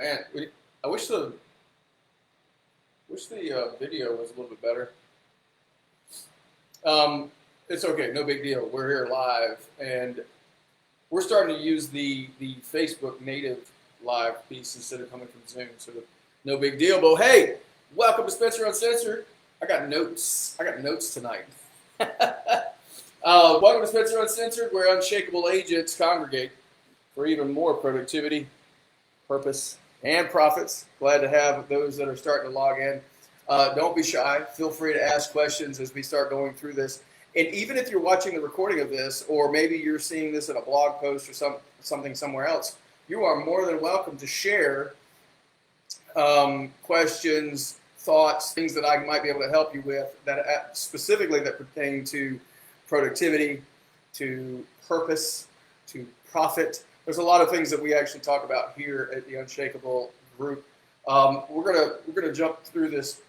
Man, I wish the video was a little bit better. It's okay, no big deal. We're here live, and we're starting to use the Facebook native live piece instead of coming from Zoom. So no big deal. But hey, welcome to Spencer Uncensored. I got notes. I got notes tonight. Welcome to Spencer Uncensored, where unshakable agents congregate for even more productivity, purpose, and profits. Glad to have those that are starting to log in. Don't be shy. Feel free to ask questions as we start going through this. And even if you're watching the recording of this, or maybe you're seeing this in a blog post or something somewhere else, you are more than welcome to share questions, thoughts, things that I might be able to help you with that specifically that pertain to productivity, to purpose, to profit. There's a lot of things that we actually talk about here at the Unshakable group. We're gonna jump through this.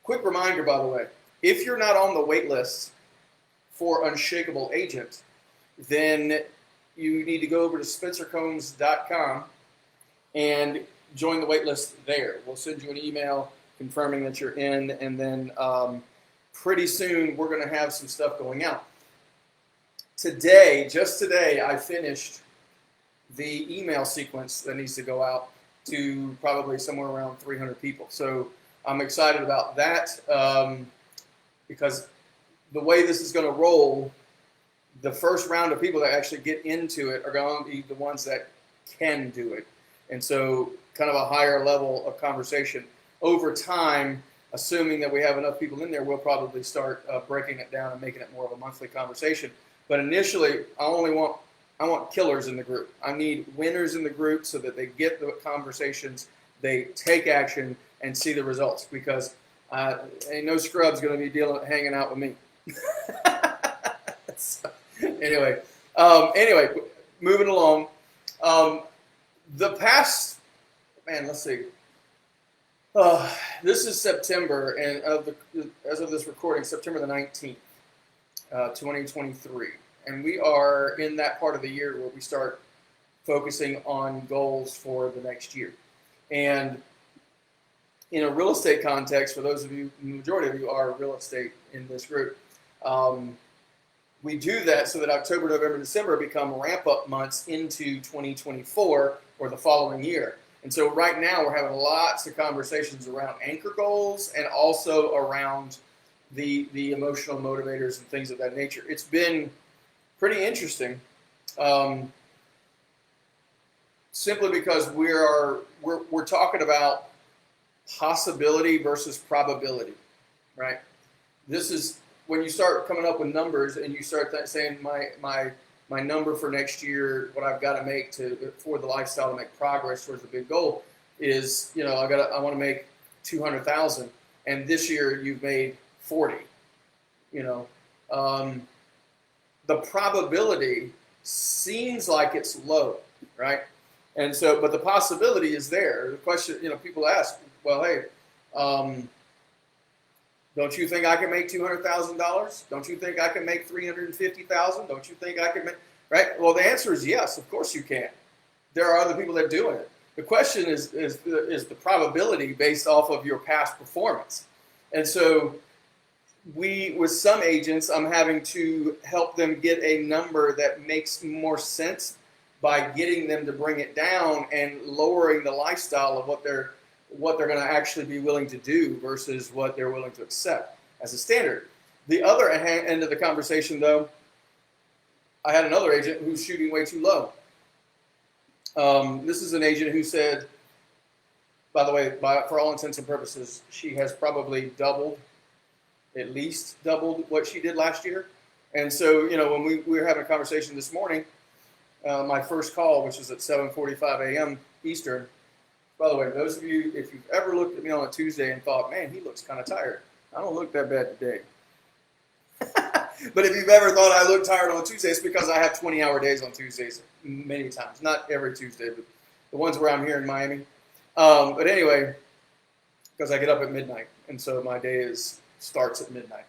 Quick reminder, by the way, if you're not on the wait list for Unshakable Agent, then you need to go over to spencercombs.com and join the wait list there. We'll send you an email confirming that you're in, and then pretty soon we're going to have some stuff going out. Just today, I finished the email sequence that needs to go out to probably somewhere around 300 people. So I'm excited about that because the way this is going to roll, the first round of people that actually get into it are going to be the ones that can do it. And so kind of a higher level of conversation. Over time, assuming that we have enough people in there, we'll probably start breaking it down and making it more of a monthly conversation. But initially, I want killers in the group. I need winners in the group so that they get the conversations, they take action, and see the results. Because ain't no scrub's going to be hanging out with me. So, anyway, moving along. The past, let's see. This is September, and as of this recording, September the 19th, 2023. And we are in that part of the year where we start focusing on goals for the next year. And in a real estate context, for those of you, the majority of you are real estate in this group, we do that so that October, November, December become ramp-up months into 2024 or the following year. And so right now we're having lots of conversations around anchor goals and also around the emotional motivators and things of that nature. It's been pretty interesting, simply because we're talking about possibility versus probability, right? This is when you start coming up with numbers and you start saying my number for next year, what I've got to make for the lifestyle to make progress towards the big goal is, I want to make 200,000, and this year you've made 40. The probability seems like it's low, right? And so, but the possibility is there. The question, people ask, well, hey, don't you think I can make $200,000? Don't you think I can make $350,000? Don't you think I can make, right? Well, the answer is yes, of course you can. There are other people that are doing it. The question is the probability based off of your past performance. And so with some agents, I'm having to help them get a number that makes more sense by getting them to bring it down and lowering the lifestyle of what they're going to actually be willing to do versus what they're willing to accept as a standard. The other end of the conversation, though, I had another agent who's shooting way too low. This is an agent who said, by the way, for all intents and purposes, she has probably at least doubled what she did last year. And so, when we were having a conversation this morning, my first call, which was at 7:45 a.m. Eastern. By the way, those of you, if you've ever looked at me on a Tuesday and thought, man, he looks kind of tired, I don't look that bad today. But if you've ever thought I look tired on a Tuesday, it's because I have 20-hour days on Tuesdays many times. Not every Tuesday, but the ones where I'm here in Miami. But anyway, because I get up at midnight, and so my day starts at midnight.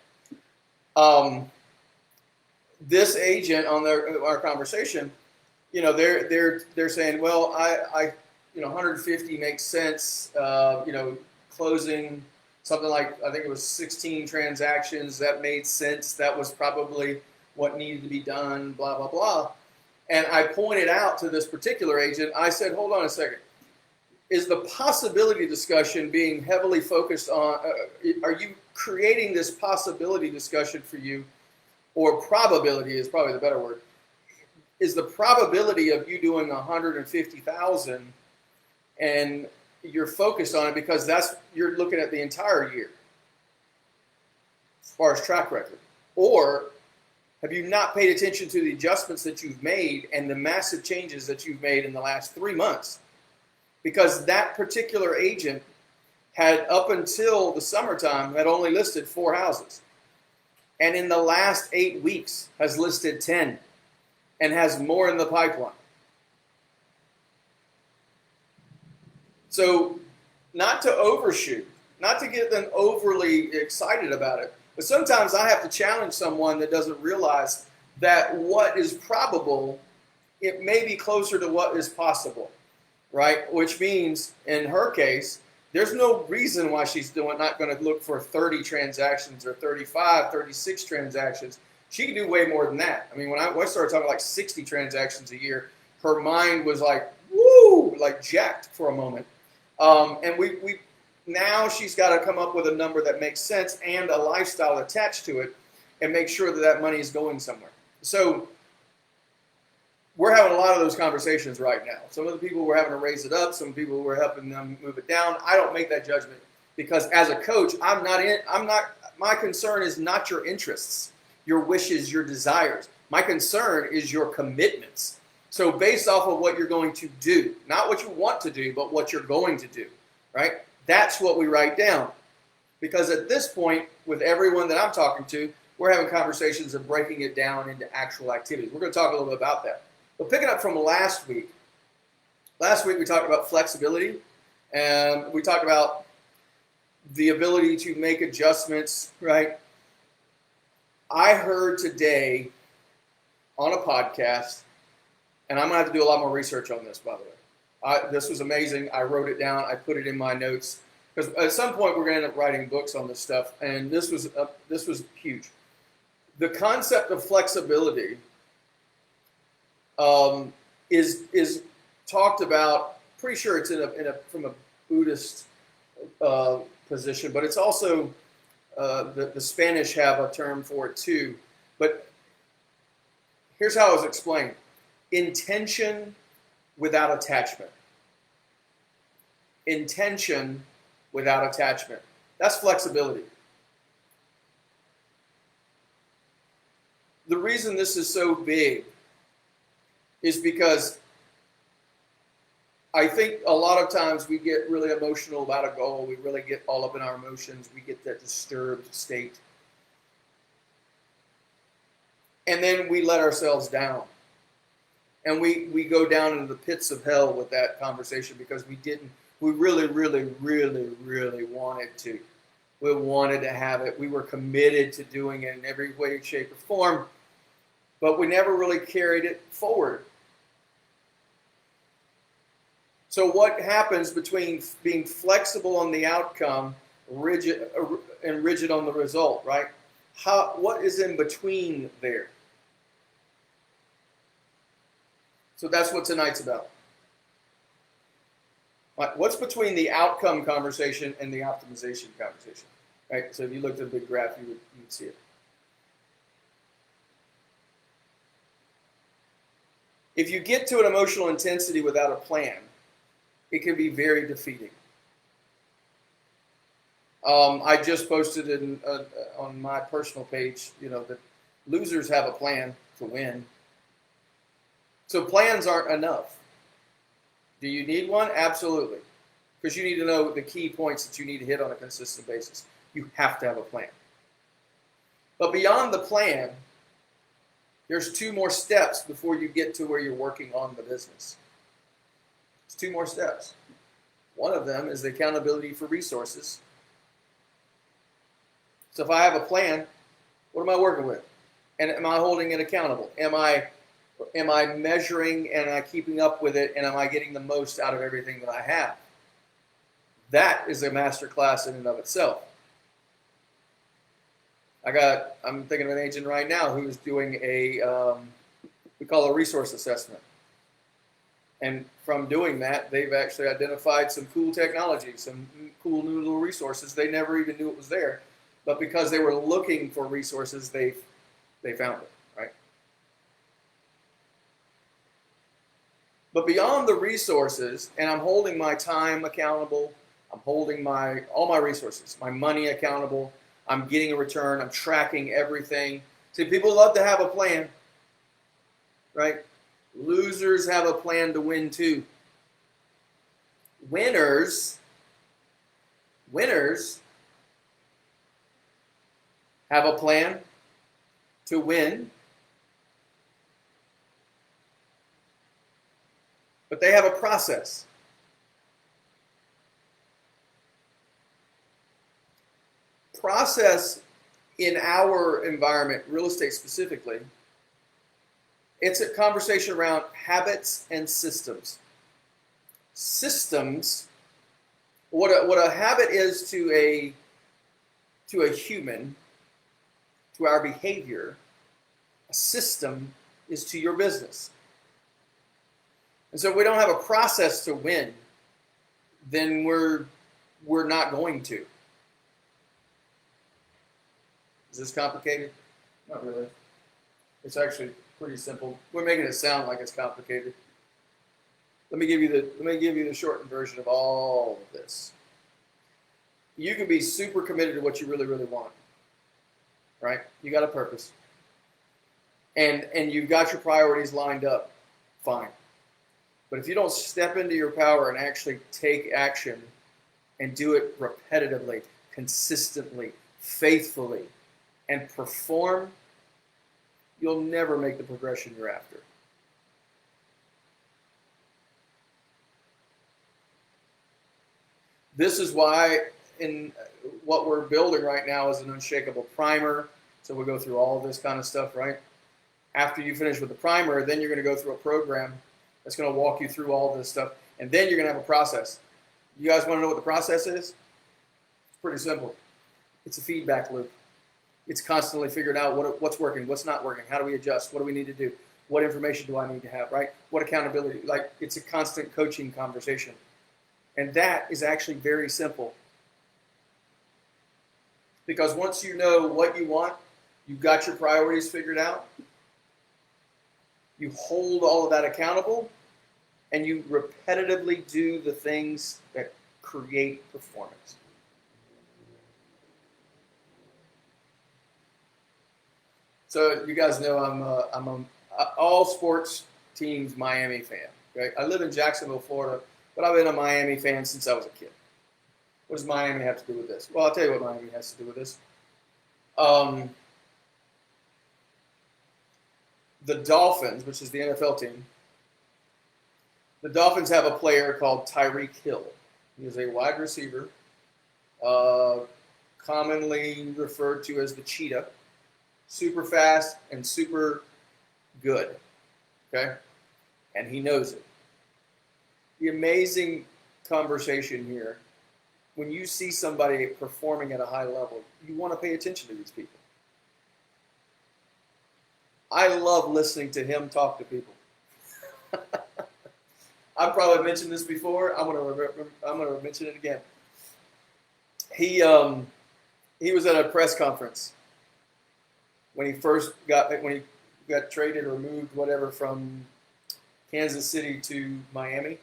This agent on our conversation, they're saying, well, 150 makes sense. Closing something like, I think it was 16 transactions, that made sense. That was probably what needed to be done, blah, blah, blah. And I pointed out to this particular agent, I said, hold on a second. Is the possibility discussion being heavily focused on, are you creating this possibility discussion for you, or probability is probably the better word, is the probability of you doing 150,000 and you're focused on it because you're looking at the entire year as far as track record? Or have you not paid attention to the adjustments that you've made and the massive changes that you've made in the last 3 months? Because that particular agent had, up until the summertime, had only listed 4 houses. And in the last 8 weeks has listed 10 and has more in the pipeline. So not to overshoot, not to get them overly excited about it, but sometimes I have to challenge someone that doesn't realize that what is probable, it may be closer to what is possible, right? Which means, in her case, there's no reason why she's not going to look for 30 transactions or 35, 36 transactions. She can do way more than that. I mean, when I started talking like 60 transactions a year, her mind was like, woo, like jacked for a moment. And we now she's got to come up with a number that makes sense and a lifestyle attached to it and make sure that money is going somewhere. So we're having a lot of those conversations right now. Some of the people we're having to raise it up. Some people we're helping them move it down. I don't make that judgment because as a coach, my concern is not your interests, your wishes, your desires. My concern is your commitments. So based off of what you're going to do, not what you want to do, but what you're going to do, right? That's what we write down. Because at this point, with everyone that I'm talking to, we're having conversations of breaking it down into actual activities. We're going to talk a little bit about that. But picking up from last week we talked about flexibility, and we talked about the ability to make adjustments, right? I heard today on a podcast, and I'm going to have to do a lot more research on this, by the way. This was amazing. I wrote it down. I put it in my notes. Because at some point, we're going to end up writing books on this stuff, and this was huge. The concept of flexibility is talked about. Pretty sure it's from a Buddhist position, but it's also the Spanish have a term for it too. But here's how it was explained: intention without attachment. Intention without attachment. That's flexibility. The reason this is so big is because I think a lot of times we get really emotional about a goal. We really get all up in our emotions. We get that disturbed state. And then we let ourselves down. And we go down into the pits of hell with that conversation because we really, really, really, really wanted to. We wanted to have it. We were committed to doing it in every way, shape, or form. But we never really carried it forward. So what happens between being flexible on the outcome, rigid on the result, right? What is in between there? So that's what tonight's about. What's between the outcome conversation and the optimization conversation? Right? So if you looked at the big graph, you would see it. If you get to an emotional intensity without a plan, it can be very defeating. I just posted on my personal page, that losers have a plan to win. So plans aren't enough. Do you need one? Absolutely. Because you need to know the key points that you need to hit on a consistent basis. You have to have a plan. But beyond the plan, there's 2 more steps before you get to where you're working on the business. It's 2 more steps. One of them is the accountability for resources. So if I have a plan, what am I working with? And am I holding it accountable? Am I Am I measuring and am I keeping up with it, and am I getting the most out of everything that I have? That is a master class in and of itself. I'm thinking of an agent right now who's doing we call a resource assessment. And from doing that, they've actually identified some cool technology, some cool new little resources. They never even knew it was there. But because they were looking for resources, they found it, right? But beyond the resources, and I'm holding my time accountable, I'm holding all my resources, my money accountable, I'm getting a return, I'm tracking everything. See, people love to have a plan, right? Losers have a plan to win too. Winners have a plan to win, but they have a process. Process in our environment, real estate specifically, it's a conversation around habits and systems. Systems, what a habit is to a human, to our behavior, a system is to your business. And so if we don't have a process to win, then we're not going to. Is this complicated? Not really. It's actually pretty simple. We're making it sound like it's complicated. Let me give you the shortened version of all of this. You can be super committed to what you really, really want, right? You got a purpose, and you've got your priorities lined up, fine. But if you don't step into your power and actually take action and do it repetitively, consistently, faithfully, and perform, you'll never make the progression you're after. This is why in what we're building right now is an Unshakable primer. So we'll go through all this kind of stuff, right? After you finish with the primer, then you're going to go through a program that's going to walk you through all this stuff. And then you're going to have a process. You guys want to know what the process is? It's pretty simple. It's a feedback loop. It's constantly figuring out what's working, what's not working, how do we adjust, what do we need to do, what information do I need to have, right? What accountability, like it's a constant coaching conversation. And that is actually very simple. Because once you know what you want, you've got your priorities figured out, you hold all of that accountable, and you repetitively do the things that create performance. So you guys know I'm a all sports teams Miami fan. Okay? I live in Jacksonville, Florida, but I've been a Miami fan since I was a kid. What does Miami have to do with this? Well, I'll tell you what Miami has to do with this. The Dolphins, which is the NFL team, the Dolphins have a player called Tyreek Hill. He is a wide receiver, commonly referred to as the cheetah. Super fast and super good, okay? And he knows it. The amazing conversation here, when you see somebody performing at a high level, you want to pay attention to these people. I love listening to him talk to people. I've probably mentioned this before. I'm going to mention it again. He was at a press conference when he got traded or moved, whatever, from Kansas City to Miami.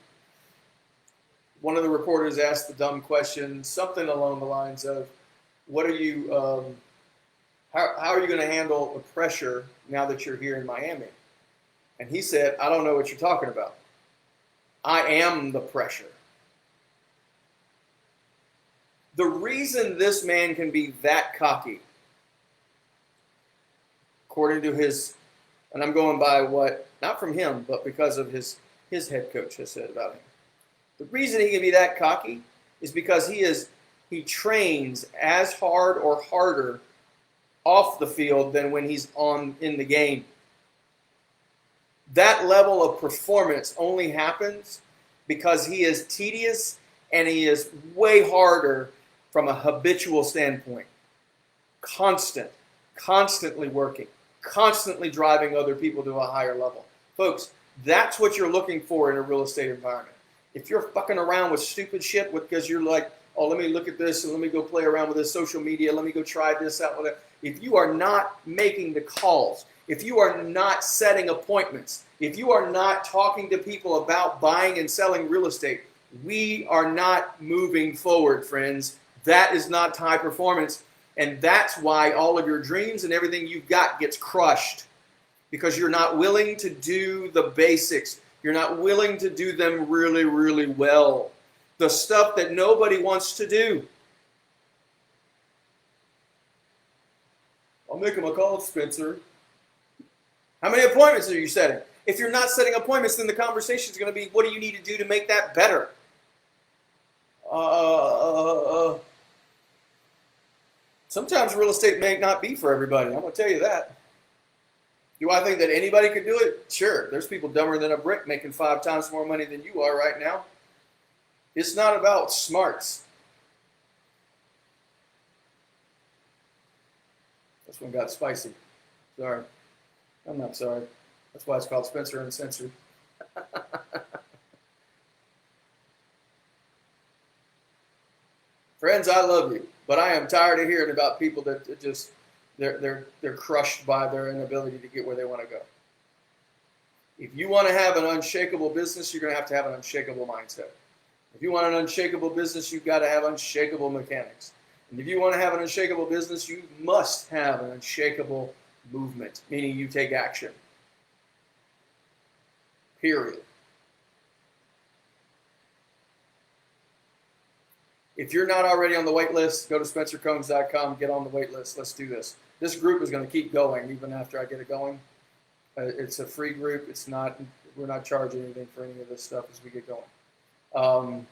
One of the reporters asked the dumb question, something along the lines of, "What are you? How are you going to handle the pressure now that you're here in Miami?" And he said, "I don't know what you're talking about. I am the pressure." The reason this man can be that cocky, according to his, and I'm going by what, not from him, but because of his head coach has said about him. The reason he can be that cocky is because he trains as hard or harder off the field than when he's in the game. That level of performance only happens because he is tedious and he is way harder from a habitual standpoint. Constantly working, constantly driving other people to a higher level. Folks, that's what you're looking for in a real estate environment. If you're fucking around with stupid shit because you're like, oh, let me look at this and let me go play around with this social media, let me go try this out with it. If you are not making the calls, if you are not setting appointments, if you are not talking to people about buying and selling real estate, we are not moving forward, friends. That is not high performance. And that's why all of your dreams and everything you've got gets crushed. Because you're not willing to do the basics. You're not willing to do them really, really well. The stuff that nobody wants to do. I'll make him a call, Spencer. How many appointments are you setting? If you're not setting appointments, then the conversation is going to be, what do you need to do to make that better? Sometimes real estate may not be for everybody. I'm going to tell you that. Do I think that anybody could do it? Sure. There's people dumber than a brick making 5 times more money than you are right now. It's not about smarts. This one got spicy. Sorry. I'm not sorry. That's why it's called Spencer Uncensored. Friends, I love you, but I am tired of hearing about people that just they're crushed by their inability to get where they want to go. If you want to have an unshakable business, you're going to have an unshakable mindset. If you want an unshakable business, you've got to have unshakable mechanics. And if you want to have an unshakable business, you must have an unshakable movement, meaning you take action. Period. If you're not already on the wait list, go to spencercombs.com, get on the wait list. Let's do this. This group is going to keep going even after I get it going. It's a free group. It's not. We're not charging anything for any of this stuff as we get going.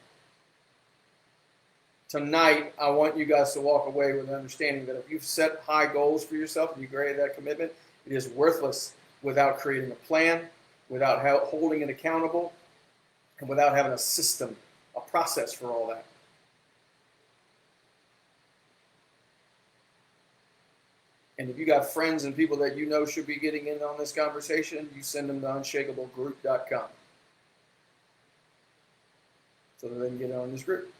Tonight, I want you guys to walk away with an understanding that if you've set high goals for yourself and you create that commitment, it is worthless without creating a plan, without holding it accountable, and without having a system, a process for all that. And if you got friends and people that you know should be getting in on this conversation, you send them to unshakablegroup.com so that they can get on this group.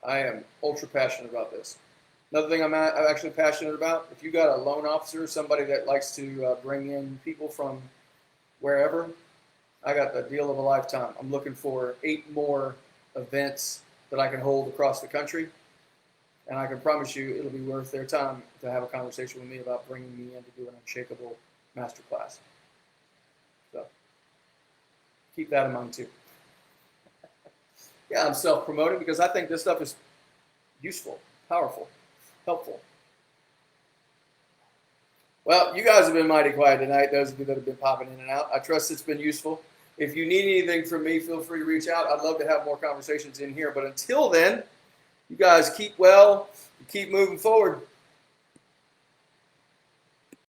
I am ultra passionate about this. Another thing I'm actually passionate about, if you got a loan officer, somebody that likes to bring in people from wherever, I got the deal of a lifetime. I'm looking for 8 more events that I can hold across the country. And I can promise you it'll be worth their time to have a conversation with me about bringing me in to do an Unshakable masterclass. So keep that in mind too. Yeah, I'm self-promoting because I think this stuff is useful, powerful, helpful. Well, you guys have been mighty quiet tonight, those of you that have been popping in and out. I trust it's been useful. If you need anything from me, feel free to reach out. I'd love to have more conversations in here. But until then, you guys keep well, keep moving forward.